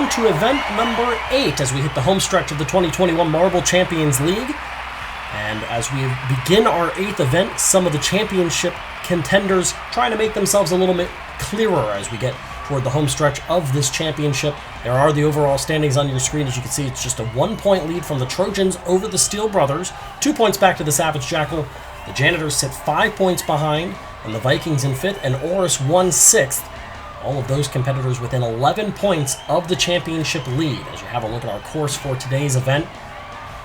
on to event number 8 as we hit the home stretch of the 2021 Marble Champions League. And as we begin our 8th event, some of the championship contenders trying to make themselves a little bit clearer as we get toward the home stretch of this championship. There are the overall standings on your screen. As you can see, it's just a 1-point lead from the Trojans over the Steel Brothers, 2 points back to the Savage Jackal. The Janitors sit 5 points behind, and the Vikings in 5th, and Oris 6th. All of those competitors within 11 points of the championship lead. As you have a look at our course for today's event,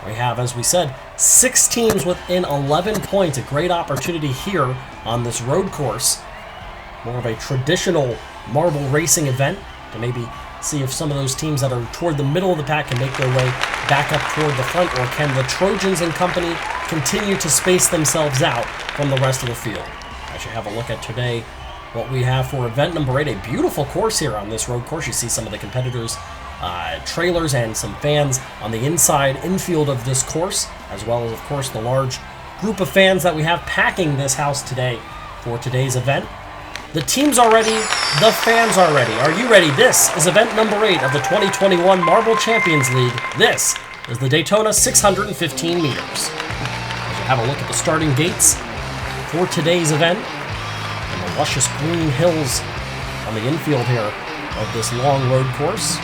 we have, as we said, 6 teams within 11 points. A great opportunity here on this road course. More of a traditional marble racing event to maybe see if some of those teams that are toward the middle of the pack can make their way back up toward the front, or can the Trojans and company continue to space themselves out from the rest of the field. As you have a look at today, what we have for event number 8, a beautiful course here on this road course. You see some of the competitors' trailers and some fans on the inside infield of this course, as well as, of course, the large group of fans that we have packing this house today for today's event. The teams are ready, the fans are ready. Are you ready? This is event number 8 of the 2021 Marble Champions League. This is the Daytona 615 meters. As you have a look at the starting gates for today's event, luscious green hills on the infield here of this long road course.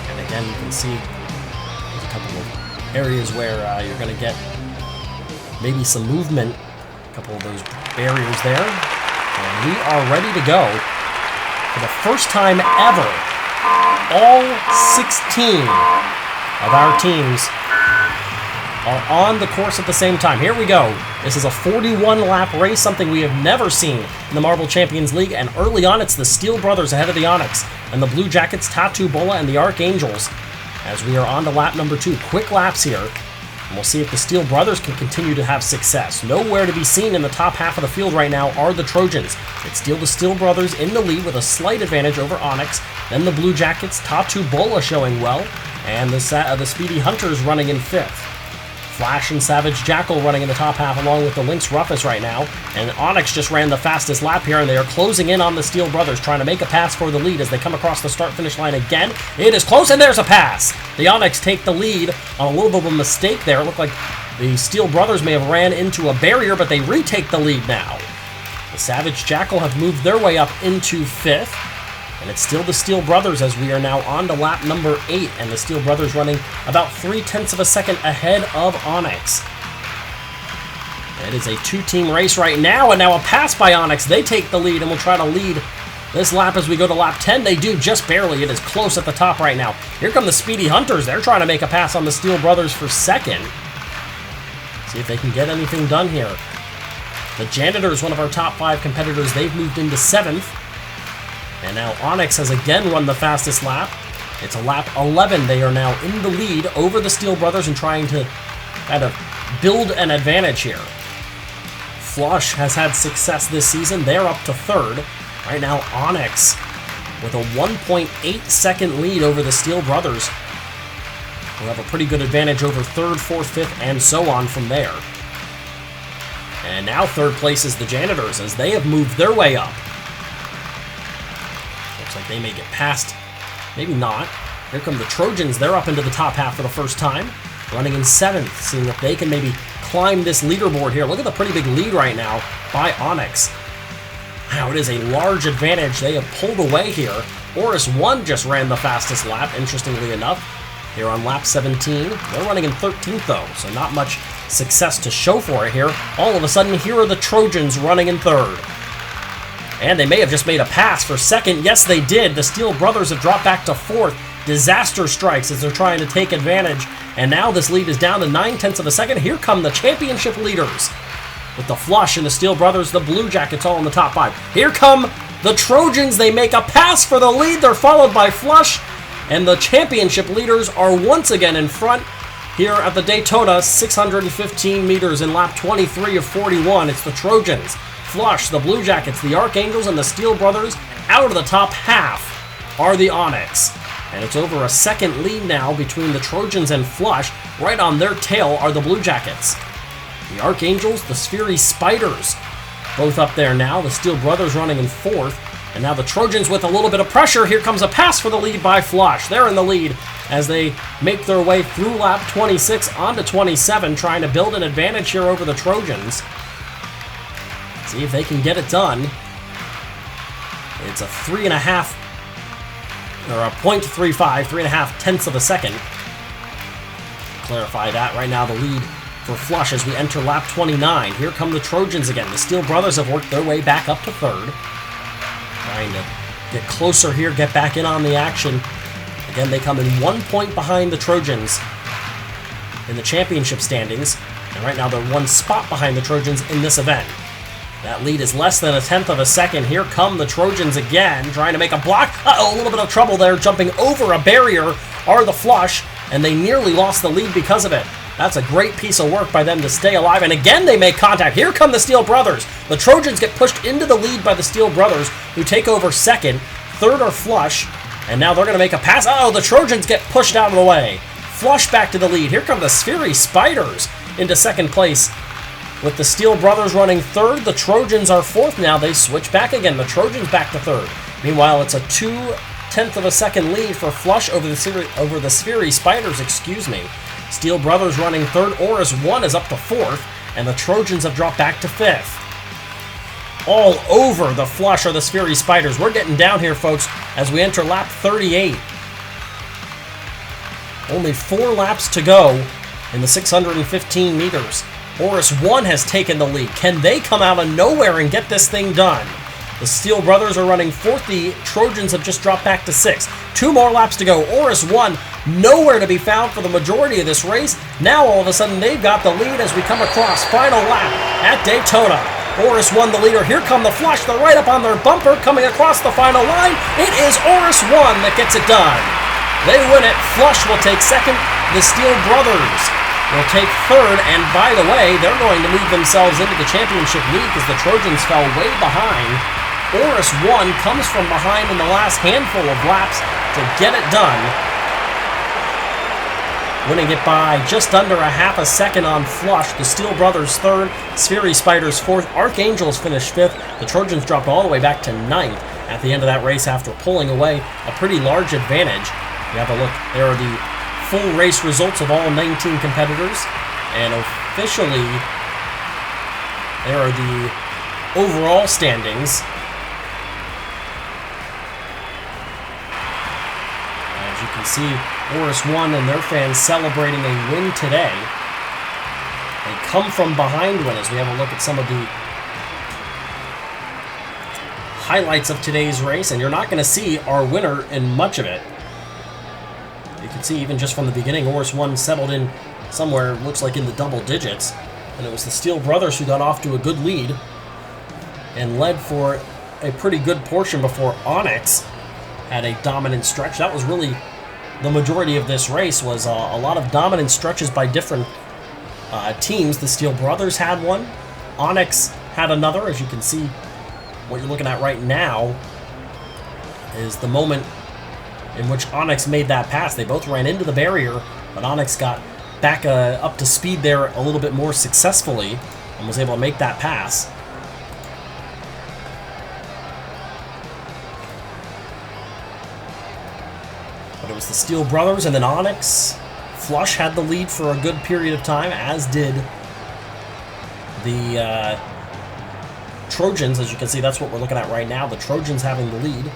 And again, you can see there's a couple of areas where you're going to get maybe some movement, a couple of those barriers there. And we are ready to go for the first time ever. All 16 of our teams are on the course at the same time. Here we go. This is a 41-lap race, something we have never seen in the Marble Champions League, and early on it's the Steel Brothers ahead of the Onyx, and the Blue Jackets, Tattoo Bola, and the Archangels, as we are on to lap number 2. Quick laps here, and we'll see if the Steel Brothers can continue to have success. Nowhere to be seen in the top half of the field right now are the Trojans. It's still the Steel Brothers in the lead with a slight advantage over Onyx, then the Blue Jackets, Tattoo Bola showing well, and the Speedy Hunters running in 5th. Flash and Savage Jackal running in the top half along with the Lynx Rufus right now. And Onyx just ran the fastest lap here, and they are closing in on the Steel Brothers, trying to make a pass for the lead as they come across the start-finish line again. It is close, and there's a pass! The Onyx take the lead on a little bit of a mistake there. It looked like the Steel Brothers may have ran into a barrier, but they retake the lead now. The Savage Jackal have moved their way up into 5th. And it's still the Steel Brothers as we are now on to lap number 8, and the Steel Brothers running about 0.3 of a second ahead of Onyx. It is a 2-team race right now, and now a pass by Onyx. They take the lead and will try to lead this lap as we go to lap 10. They do just barely. It is close at the top right now. Here come the Speedy Hunters. They're trying to make a pass on the Steel Brothers for 2nd. See if they can get anything done here. The Janitors, one of our top 5 competitors, they've moved into 7th. And now Onyx has again run the fastest lap. It's a lap 11. They are now in the lead over the Steel Brothers and trying to kind of build an advantage here. Flush has had success this season. They're up to 3rd. Right now, Onyx with a 1.8 second lead over the Steel Brothers. We'll have a pretty good advantage over 3rd, 4th, 5th, and so on from there. And now 3rd place is the Janitors as they have moved their way up. Like they may get past, maybe not. Here come the Trojans. They're up into the top half for the first time, running in 7th, seeing if they can maybe climb this leaderboard here. Look at the pretty big lead right now by Onyx. Wow, it is a large advantage. They have pulled away here. Oris 1 just ran the fastest lap, interestingly enough, here on lap 17. They're running in 13th, though, so not much success to show for it here. All of a sudden, here are the Trojans running in 3rd. And they may have just made a pass for 2nd. Yes, they did. The Steel Brothers have dropped back to 4th. Disaster strikes as they're trying to take advantage. And now this lead is down to 0.9 of a second. Here come the championship leaders. With the Flush and the Steel Brothers, the Blue Jackets all in the top 5. Here come the Trojans. They make a pass for the lead. They're followed by Flush. And the championship leaders are once again in front here at the Daytona 615 meters in lap 23 of 41. It's the Trojans, Flush, the Blue Jackets, the Archangels, and the Steel Brothers. Out of the top half are the Onyx. And it's over a second lead now between the Trojans and Flush. Right on their tail are the Blue Jackets. The Archangels, the Sphery Spiders, both up there now. The Steele brothers running in fourth. And now the Trojans with a little bit of pressure. Here comes a pass for the lead by Flush. They're in the lead as they make their way through lap 26 onto 27, trying to build an advantage here over the Trojans. See if they can get it done. It's a 3.5, or a .35, 3.5 tenths of a second. Clarify that. Right now the lead for Flush as we enter lap 29. Here come the Trojans again. The Steele brothers have worked their way back up to third. Trying to get closer here, get back in on the action. Again, they come in 1 point behind the Trojans in the championship standings. And right now they're 1 spot behind the Trojans in this event. That lead is less than a tenth of a second. Here come the Trojans again, trying to make a block. Uh-oh, a little bit of trouble there. Jumping over a barrier are the Flush, and they nearly lost the lead because of it. That's a great piece of work by them to stay alive. And again, they make contact. Here come the Steele brothers. The Trojans get pushed into the lead by the Steele brothers, who take over second. Third are Flush. And now they're going to make a pass. Uh-oh, the Trojans get pushed out of the way. Flush back to the lead. Here come the Sphery Spiders into second place. With the Steele brothers running third, the Trojans are fourth now. They switch back again. The Trojans back to third. Meanwhile, it's a 2/10 of a second lead for Flush over the Sphery Spiders, excuse me. Steele brothers running third. Oris 1 is up to fourth, and the Trojans have dropped back to fifth. All over the Flush are the Sphery Spiders. We're getting down here, folks, as we enter lap 38. Only 4 laps to go in the 615 meters. Oris 1 has taken the lead. Can they come out of nowhere and get this thing done? The Steele brothers are running fourth. The Trojans have just dropped back to sixth. 2 more laps to go. Oris 1 nowhere to be found for the majority of this race. Now all of a sudden they've got the lead as we come across final lap at Daytona. Oris 1 the leader. Here come the Flush. They're right up on their bumper coming across the final line. It is Oris 1 that gets it done. They win it. Flush will take second. The Steele brothers will take third. And by the way, they're going to move themselves into the championship lead because the Trojans fell way behind. Oris 1 comes from behind in the last handful of laps to get it done. Winning it by just under a half a second on Flush. The Steele brothers third, Sphery Spiders fourth, Archangels finished fifth. The Trojans dropped all the way back to ninth at the end of that race after pulling away a pretty large advantage. You have a look, there are the full race results of all 19 competitors, and officially there are the overall standings. As you can see, Oris 1 and their fans celebrating a win today. They come from behind win as we have a look at some of the highlights of today's race, and you're not going to see our winner in much of it. You can see even just from the beginning, Oris 1 settled in somewhere, looks like in the double digits, and it was the Steele brothers who got off to a good lead and led for a pretty good portion before Onyx had a dominant stretch. That was really the majority of this race, was a lot of dominant stretches by different teams. The Steele brothers had one. Onyx had another. As you can see, what you're looking at right now is the moment in which Onyx made that pass. They both ran into the barrier, but Onyx got back up to speed there a little bit more successfully and was able to make that pass. But it was the Steele brothers and then Onyx. Flush had the lead for a good period of time, as did the Trojans. As you can see, that's what we're looking at right now. The Trojans having the lead.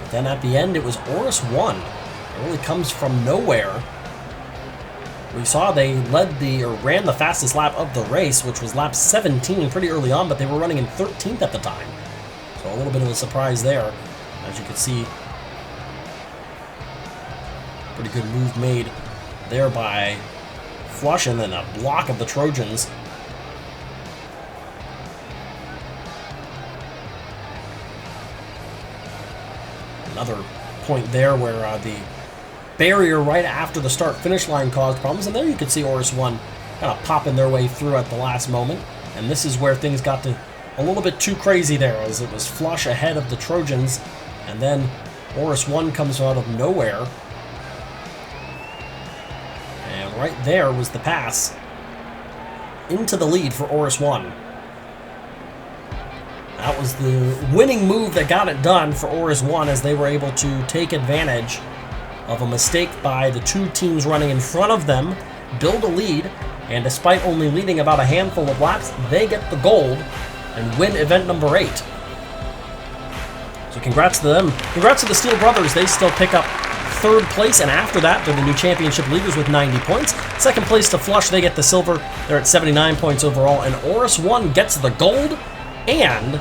But then at the end, it was Oris 1. It really comes from nowhere. We saw they ran the fastest lap of the race, which was lap 17 pretty early on, but they were running in 13th at the time. So a little bit of a surprise there. As you can see, pretty good move made there by Flush, and then a block of the Trojans. Another point there where the barrier right after the start-finish line caused problems, and there you can see Oris 1 kind of popping their way through at the last moment. And this is where things got to a little bit too crazy there, as it was Flush ahead of the Trojans, and then Oris 1 comes out of nowhere. And right there was the pass into the lead for Oris 1. That was the winning move that got it done for Oris 1, as they were able to take advantage of a mistake by the two teams running in front of them, build a lead, and despite only leading about a handful of laps, they get the gold and win event number 8. So congrats to them. Congrats to the Steele brothers. They still pick up 3rd place, and after that, they're the new championship leaders with 90 points. 2nd place to Flush, they get the silver. They're at 79 points overall, and Oris 1 gets the gold, and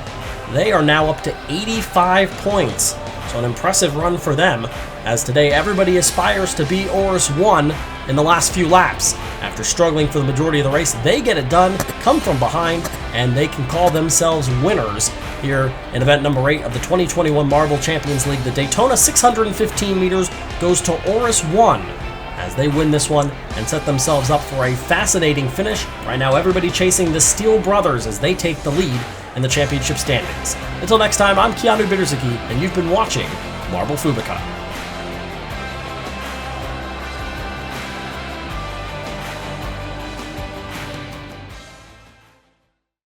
they are now up to 85 points. So an impressive run for them, as today everybody aspires to be Oris 1 in the last few laps. After struggling for the majority of the race, they get it done, come from behind, and they can call themselves winners here in event number 8 of the 2021 Marble Champions League. The Daytona 615 meters goes to Oris 1 as they win this one and set themselves up for a fascinating finish. Right now, everybody chasing the Steele brothers as they take the lead in the championship standings. Until next time, I'm Keanu Biedrzycki, and you've been watching Marble Fubeca.